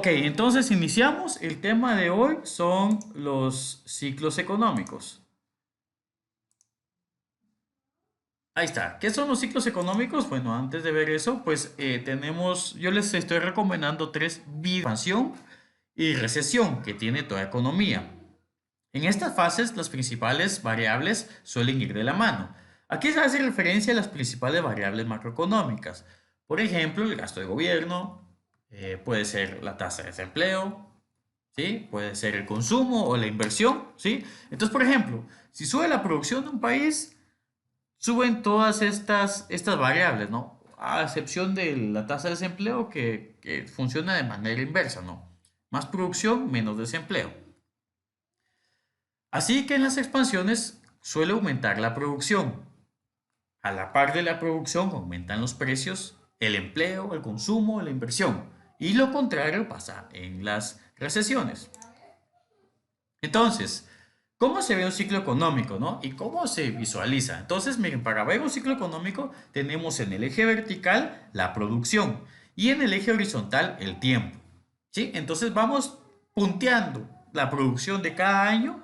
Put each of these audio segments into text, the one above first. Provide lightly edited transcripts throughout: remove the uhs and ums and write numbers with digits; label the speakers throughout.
Speaker 1: Ok, entonces iniciamos. El tema de hoy son los ciclos económicos. Ahí está. ¿Qué son los ciclos económicos? Bueno, antes de ver eso, pues yo les estoy recomendando tres videos: expansión y recesión que tiene toda economía. En estas fases, las principales variables suelen ir de la mano. Aquí se hace referencia a las principales variables macroeconómicas. Por ejemplo, el gasto de gobierno, puede ser la tasa de desempleo, ¿sí? Puede ser el consumo o la inversión, ¿sí? Entonces, por ejemplo, si sube la producción de un país, suben todas estas variables, ¿no? A excepción de la tasa de desempleo que funciona de manera inversa, ¿no? Más producción, menos desempleo. Así que en las expansiones suele aumentar la producción. A la par de la producción aumentan los precios, el empleo, el consumo, la inversión. Y lo contrario pasa en las recesiones. Entonces, ¿cómo se ve un ciclo económico, no? ¿Y cómo se visualiza? Entonces, miren, para ver un ciclo económico tenemos en el eje vertical la producción y en el eje horizontal el tiempo, ¿sí? Entonces vamos punteando la producción de cada año,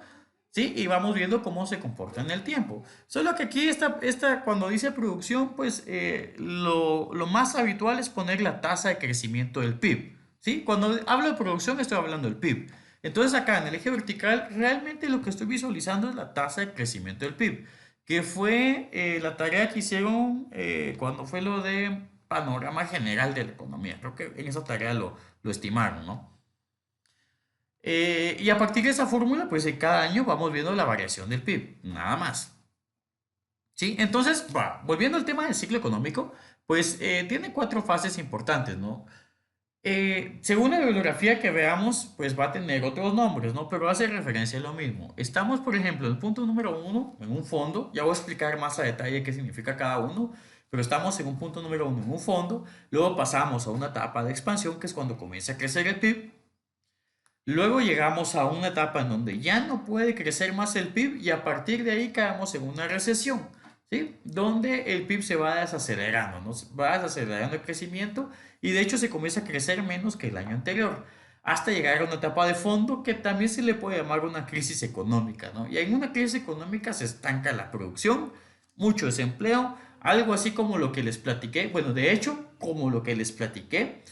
Speaker 1: ¿sí? Y vamos viendo cómo se comporta en el tiempo. Solo que aquí cuando dice producción, pues lo más habitual es poner la tasa de crecimiento del PIB, ¿sí? Cuando hablo de producción estoy hablando del PIB. Entonces acá en el eje vertical realmente lo que estoy visualizando es la tasa de crecimiento del PIB, que fue la tarea que hicieron cuando fue lo de panorama general de la economía. Creo que en esa tarea lo estimaron, ¿no? Y a partir de esa fórmula, pues cada año vamos viendo la variación del PIB, nada más. ¿Sí? Entonces, volviendo al tema del ciclo económico, pues tiene cuatro fases importantes, ¿no? Según la bibliografía que veamos, pues va a tener otros nombres, ¿no? Pero hace referencia a lo mismo. Estamos, por ejemplo, en el punto número uno, en un fondo. Ya voy a explicar más a detalle qué significa cada uno, pero estamos en un punto número uno, en un fondo. Luego pasamos a una etapa de expansión, que es cuando comienza a crecer el PIB. Luego llegamos a una etapa en donde ya no puede crecer más el PIB y a partir de ahí caemos en una recesión, ¿sí? Donde el PIB se va desacelerando, ¿no? Va desacelerando el crecimiento y de hecho se comienza a crecer menos que el año anterior, hasta llegar a una etapa de fondo que también se le puede llamar una crisis económica, ¿no? Y en una crisis económica se estanca la producción, mucho desempleo, algo así como lo que les platiqué, bueno, de hecho, como lo que les platiqué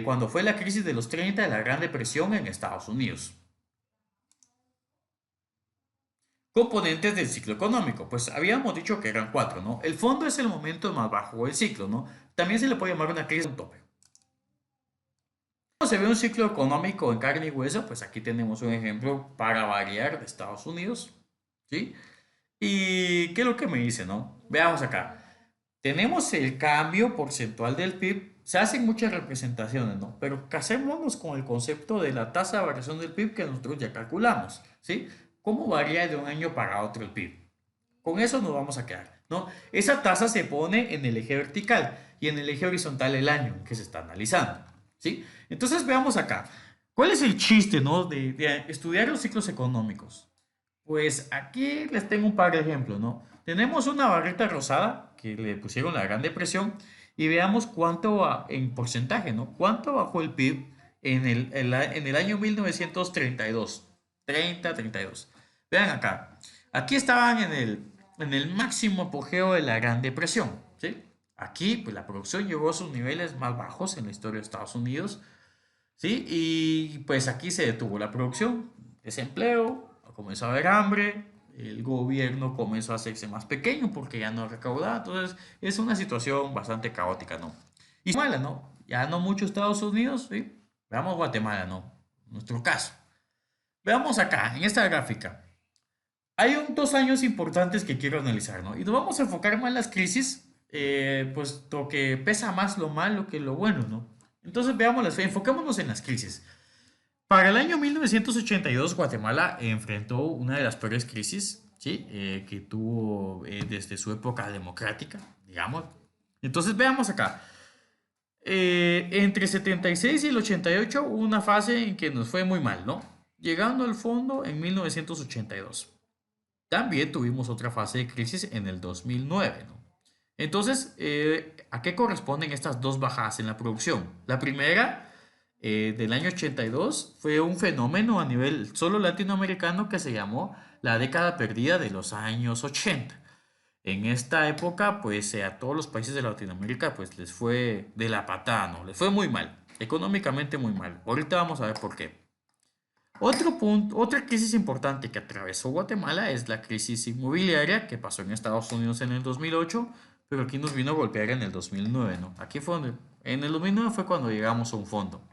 Speaker 1: cuando fue la crisis de los 30 de la Gran Depresión en Estados Unidos. Componentes del ciclo económico, pues habíamos dicho que eran cuatro, ¿no? El fondo es el momento más bajo del ciclo, ¿no? También se le puede llamar una crisis de un tope. ¿Cómo se ve un ciclo económico en carne y hueso? Pues aquí tenemos un ejemplo para variar de Estados Unidos, ¿sí? ¿Y qué es lo que me dice, no? Veamos acá. Tenemos el cambio porcentual del PIB. Se hacen muchas representaciones, ¿no? Pero casémonos con el concepto de la tasa de variación del PIB que nosotros ya calculamos, ¿sí? ¿Cómo varía de un año para otro el PIB? Con eso nos vamos a quedar, ¿no? Esa tasa se pone en el eje vertical y en el eje horizontal el año en que se está analizando, ¿sí? Entonces veamos acá. ¿Cuál es el chiste, ¿no? de estudiar los ciclos económicos? Pues aquí les tengo un par de ejemplos, ¿no? Tenemos una barrita rosada que le pusieron la Gran Depresión y veamos cuánto va en porcentaje, ¿no? ¿Cuánto bajó el PIB en el año 1932? 32. Vean acá. Aquí estaban en el máximo apogeo de la Gran Depresión, ¿sí? Aquí, pues la producción llegó a sus niveles más bajos en la historia de Estados Unidos, ¿sí? Y pues aquí se detuvo la producción, desempleo, comenzó a haber hambre, el gobierno comenzó a hacerse más pequeño porque ya no recaudaba, entonces es una situación bastante caótica, ¿no? Y Guatemala, ¿no? Ya no mucho Estados Unidos, ¿sí? Veamos Guatemala, ¿no? Nuestro caso. Veamos acá, en esta gráfica. Hay dos años importantes que quiero analizar, ¿no? Y nos vamos a enfocar más en las crisis, puesto que pesa más lo malo que lo bueno, ¿no? Entonces veamos enfoquémonos en las crisis. Para el año 1982, Guatemala enfrentó una de las peores crisis, ¿sí? Que tuvo desde su época democrática, digamos. Entonces veamos acá. Entre 76 y el 88 hubo una fase en que nos fue muy mal, ¿no? Llegando al fondo en 1982. También tuvimos otra fase de crisis en el 2009, ¿no? Entonces, ¿a qué corresponden estas dos bajadas en la producción? La primera del año 82 fue un fenómeno a nivel solo latinoamericano que se llamó la década perdida de los años 80. En esta época, pues a todos los países de Latinoamérica, pues les fue de la patada, ¿no? Les fue muy mal, económicamente muy mal. Ahorita vamos a ver por qué. Otro punto, otra crisis importante que atravesó Guatemala es la crisis inmobiliaria que pasó en Estados Unidos en el 2008, pero aquí nos vino a golpear en el 2009, ¿no? Aquí fue donde, en el 2009 fue cuando llegamos a un fondo.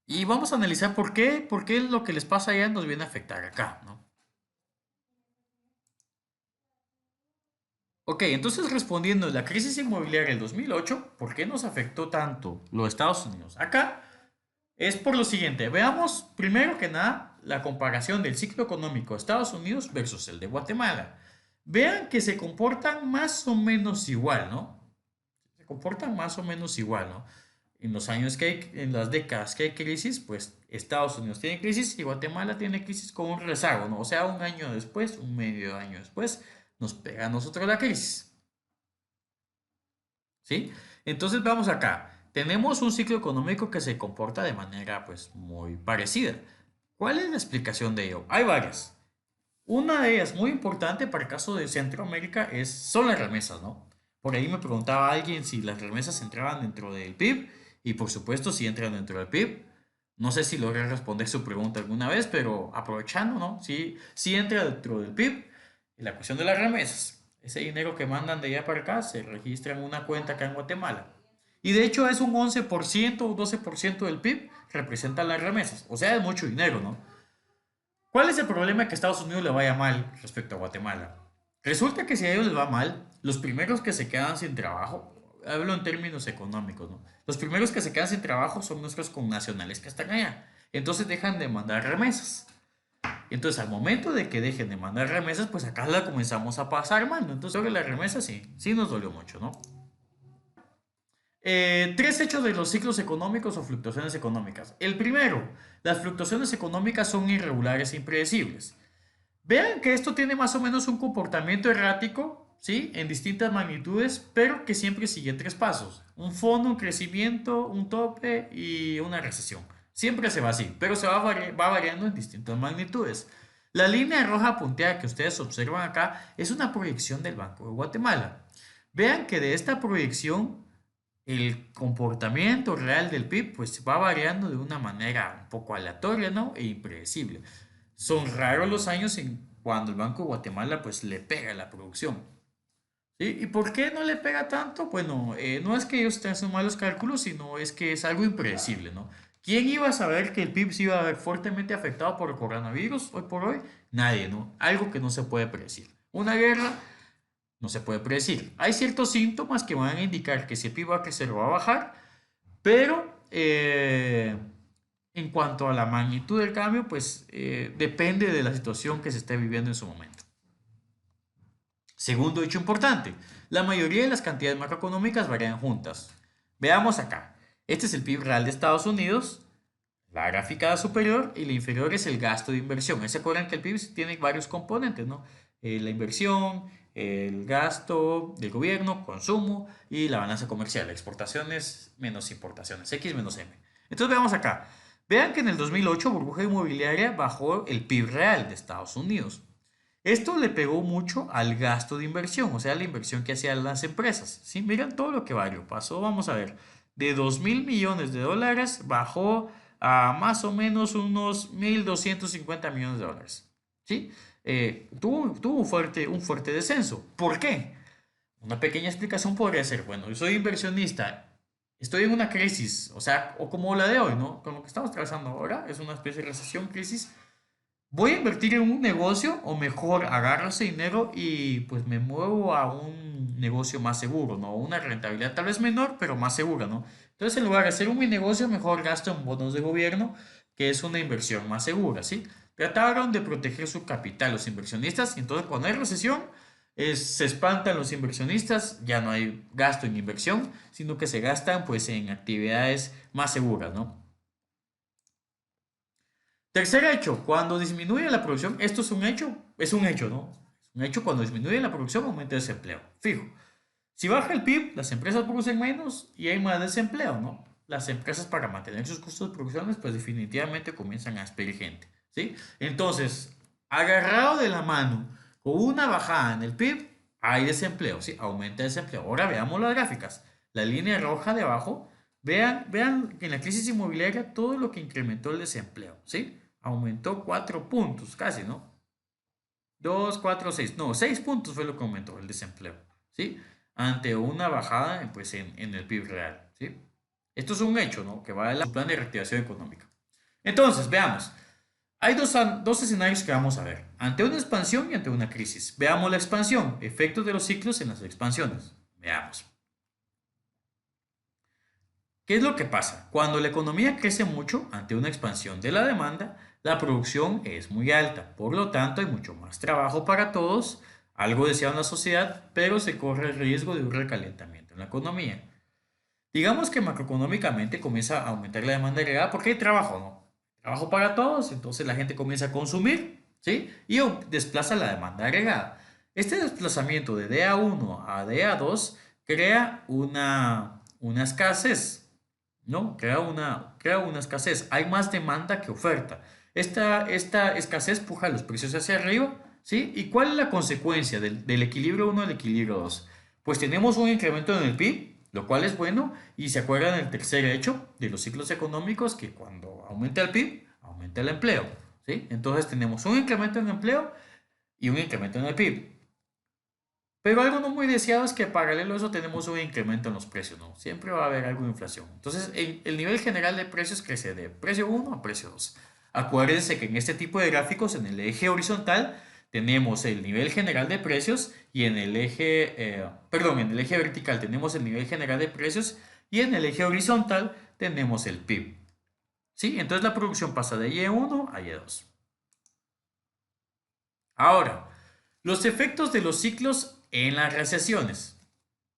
Speaker 1: Y vamos a analizar por qué lo que les pasa allá nos viene a afectar acá, ¿no? Ok, entonces respondiendo a la crisis inmobiliaria del 2008, ¿por qué nos afectó tanto los Estados Unidos? Acá es por lo siguiente, veamos primero que nada la comparación del ciclo económico de Estados Unidos versus el de Guatemala. Vean que se comportan más o menos igual, ¿no? Se comportan más o menos igual, ¿no? En los años que hay, en las décadas que hay crisis, pues Estados Unidos tiene crisis y Guatemala tiene crisis con un rezago, ¿no? O sea, un año después, un medio año después, nos pega a nosotros la crisis, ¿sí? Entonces vamos acá. Tenemos un ciclo económico que se comporta de manera, pues, muy parecida. ¿Cuál es la explicación de ello? Hay varias. Una de ellas, muy importante para el caso de Centroamérica, son las remesas, ¿no? Por ahí me preguntaba alguien si las remesas entraban dentro del PIB, y por supuesto si entran dentro del PIB. No sé si logré responder su pregunta alguna vez, pero aprovechando, ¿no? Sí, sí entra dentro del PIB. Y la cuestión de las remesas. Ese dinero que mandan de allá para acá se registra en una cuenta acá en Guatemala. Y de hecho es un 11% o 12% del PIB representan las remesas. O sea, es mucho dinero, ¿no? ¿Cuál es el problema que a Estados Unidos le vaya mal respecto a Guatemala? Resulta que si a ellos les va mal, los primeros que se quedan sin trabajo, hablo en términos económicos, ¿no? Los primeros que se quedan sin trabajo son nuestros connacionales que están allá. Entonces dejan de mandar remesas. Entonces al momento de que dejen de mandar remesas, pues acá la comenzamos a pasar mal, ¿no? Entonces sobre las remesas sí, sí nos dolió mucho, ¿no? Tres hechos de los ciclos económicos o fluctuaciones económicas. El primero, las fluctuaciones económicas son irregulares e impredecibles. Vean que esto tiene más o menos un comportamiento errático, ¿sí? En distintas magnitudes, pero que siempre sigue tres pasos. Un fondo, un crecimiento, un tope y una recesión. Siempre se va así, pero va variando en distintas magnitudes. La línea roja punteada que ustedes observan acá es una proyección del Banco de Guatemala. Vean que de esta proyección el comportamiento real del PIB pues va variando de una manera un poco aleatoria, ¿no? E impredecible. Son raros los años en cuando el Banco de Guatemala pues le pega a la producción. ¿Sí? ¿Y por qué no le pega tanto? Bueno, no es que ellos estén haciendo malos cálculos, sino es que es algo impredecible, ¿no? ¿Quién iba a saber que el PIB se iba a ver fuertemente afectado por el coronavirus hoy por hoy? Nadie, ¿no? Algo que no se puede predecir. Una guerra no se puede predecir. Hay ciertos síntomas que van a indicar que si el PIB va a crecer o va a bajar, pero en cuanto a la magnitud del cambio, pues depende de la situación que se esté viviendo en su momento. Segundo hecho importante, la mayoría de las cantidades macroeconómicas varían juntas. Veamos acá. Este es el PIB real de Estados Unidos, la gráfica superior y la inferior es el gasto de inversión. ¿Se acuerdan que el PIB tiene varios componentes, ¿no? La inversión, el gasto del gobierno, consumo y la balanza comercial, exportaciones menos importaciones, X menos M. Entonces veamos acá. Vean que en el 2008 burbuja inmobiliaria bajó el PIB real de Estados Unidos. Esto le pegó mucho al gasto de inversión, o sea, la inversión que hacían las empresas. ¿Sí? Miren todo lo que varió. Pasó, vamos a ver, de 2.000 millones de dólares bajó a más o menos unos 1.250 millones de dólares. ¿Sí? Tuvo un fuerte descenso. ¿Por qué? Una pequeña explicación podría ser, bueno, yo soy inversionista, estoy en una crisis, o sea, o como la de hoy, ¿no? Con lo que estamos trazando ahora, es una especie de recesión, crisis. ¿Voy a invertir en un negocio o mejor agarro ese dinero y pues me muevo a un negocio más seguro, ¿no? Una rentabilidad tal vez menor, pero más segura, ¿no? Entonces, en lugar de hacer un mi negocio, mejor gasto en bonos de gobierno, que es una inversión más segura, ¿sí? Trataron de proteger su capital los inversionistas y entonces cuando hay recesión, se espantan los inversionistas, ya no hay gasto en inversión, sino que se gastan pues en actividades más seguras, ¿no? Tercer hecho, cuando disminuye la producción, esto es un hecho, ¿no? Es un hecho cuando disminuye la producción, aumenta el desempleo. Fijo. Si baja el PIB, las empresas producen menos y hay más desempleo, ¿no? las empresas para mantener sus costos de producción, pues definitivamente comienzan a despedir gente, ¿sí? Entonces, agarrado de la mano con una bajada en el PIB, hay desempleo, ¿sí? Aumenta el desempleo. Ahora veamos las gráficas. La línea roja de abajo, vean que en la crisis inmobiliaria todo lo que incrementó el desempleo, ¿sí? Aumentó 4 puntos, casi, ¿no? 2 4 6 no, 6 puntos fue lo que aumentó el desempleo, ¿sí? Ante una bajada pues, en el PIB real, ¿sí? Esto es un hecho, ¿no? Que va a su plan de reactivación económica. Entonces, veamos. Hay dos escenarios que vamos a ver. Ante una expansión y ante una crisis. Veamos la expansión. Efectos de los ciclos en las expansiones. Veamos. ¿Qué es lo que pasa? Cuando la economía crece mucho ante una expansión de la demanda, la producción es muy alta. Por lo tanto, hay mucho más trabajo para todos, algo deseado en la sociedad, pero se corre el riesgo de un recalentamiento en la economía. Digamos que macroeconómicamente comienza a aumentar la demanda agregada porque hay trabajo, ¿no? Trabajo para todos, entonces la gente comienza a consumir, ¿sí? Y desplaza la demanda agregada. Este desplazamiento de DA1 a DA2 crea una escasez, ¿no? Crea una escasez. Hay más demanda que oferta. Esta escasez puja los precios hacia arriba, ¿sí? ¿Y cuál es la consecuencia del equilibrio uno al equilibrio 2? Pues tenemos un incremento en el PIB, lo cual es bueno, y se acuerdan del tercer hecho de los ciclos económicos, que cuando aumenta el PIB, aumenta el empleo, ¿sí? Entonces tenemos un incremento en el empleo y un incremento en el PIB. Pero algo no muy deseado es que paralelo a eso tenemos un incremento en los precios, ¿no? Siempre va a haber algo de inflación. Entonces, el nivel general de precios crece de precio uno a precio 2. Acuérdense que en este tipo de gráficos, en el eje horizontal, tenemos el nivel general de precios y en el eje vertical tenemos el nivel general de precios y en el eje horizontal tenemos el PIB. ¿Sí? Entonces la producción pasa de Y1 a Y2. Ahora, los efectos de los ciclos en las recesiones.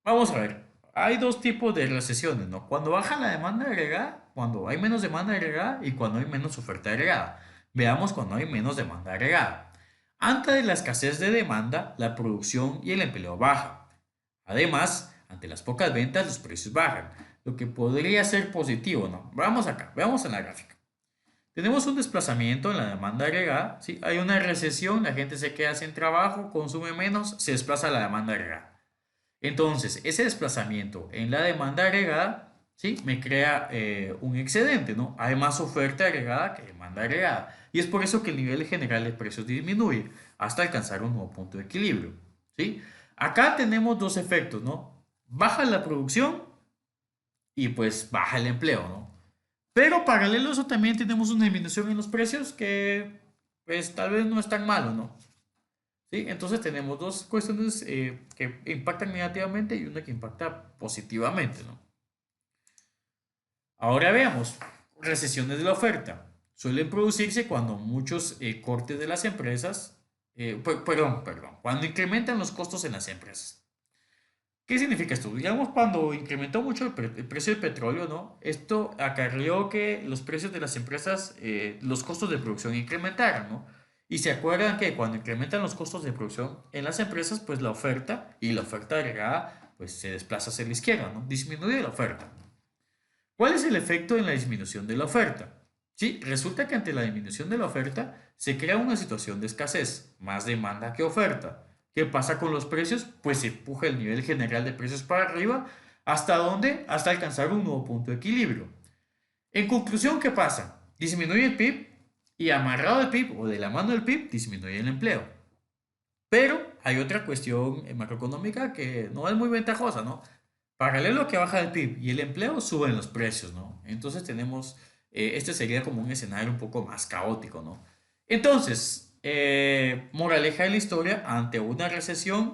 Speaker 1: Vamos a ver, hay dos tipos de recesiones, ¿no? Cuando baja la demanda agregada, cuando hay menos demanda agregada y cuando hay menos oferta agregada. Veamos cuando hay menos demanda agregada. Ante la escasez de demanda, la producción y el empleo bajan. Además, ante las pocas ventas, los precios bajan, lo que podría ser positivo, ¿no? Vamos acá, veamos en la gráfica. Tenemos un desplazamiento en la demanda agregada, ¿sí? Hay una recesión, la gente se queda sin trabajo, consume menos, se desplaza la demanda agregada. Entonces, ese desplazamiento en la demanda agregada, ¿sí? Me crea un excedente, ¿no? Hay más oferta agregada que demanda agregada. Y es por eso que el nivel general de precios disminuye hasta alcanzar un nuevo punto de equilibrio, ¿sí? Acá tenemos dos efectos, ¿no? Baja la producción y pues baja el empleo, ¿no? Pero paralelo a eso también tenemos una disminución en los precios que pues tal vez no es tan malo, ¿no? ¿Sí? Entonces tenemos dos cuestiones que impactan negativamente y una que impacta positivamente, ¿no? Ahora veamos, recesiones de la oferta. Suelen producirse cuando muchos cortes de las empresas, perdón, cuando incrementan los costos en las empresas. ¿Qué significa esto? Digamos, cuando incrementó mucho el precio del petróleo, ¿no? Esto acarreó que los precios de las empresas, los costos de producción incrementaran, ¿no? Y se acuerdan que cuando incrementan los costos de producción en las empresas, pues la oferta y la oferta agregada, pues se desplaza hacia la izquierda, ¿no? Disminuye la oferta. ¿Cuál es el efecto en la disminución de la oferta? Sí, resulta que ante la disminución de la oferta se crea una situación de escasez, más demanda que oferta. ¿Qué pasa con los precios? Pues se empuja el nivel general de precios para arriba. ¿Hasta dónde? Hasta alcanzar un nuevo punto de equilibrio. En conclusión, ¿qué pasa? Disminuye el PIB y amarrado al PIB o de la mano del PIB disminuye el empleo. Pero hay otra cuestión macroeconómica que no es muy ventajosa, ¿no? Paralelo a que baja el PIB y el empleo, suben los precios, ¿no? Entonces tenemos, este sería como un escenario un poco más caótico, ¿no? Entonces, moraleja de la historia, ante una recesión,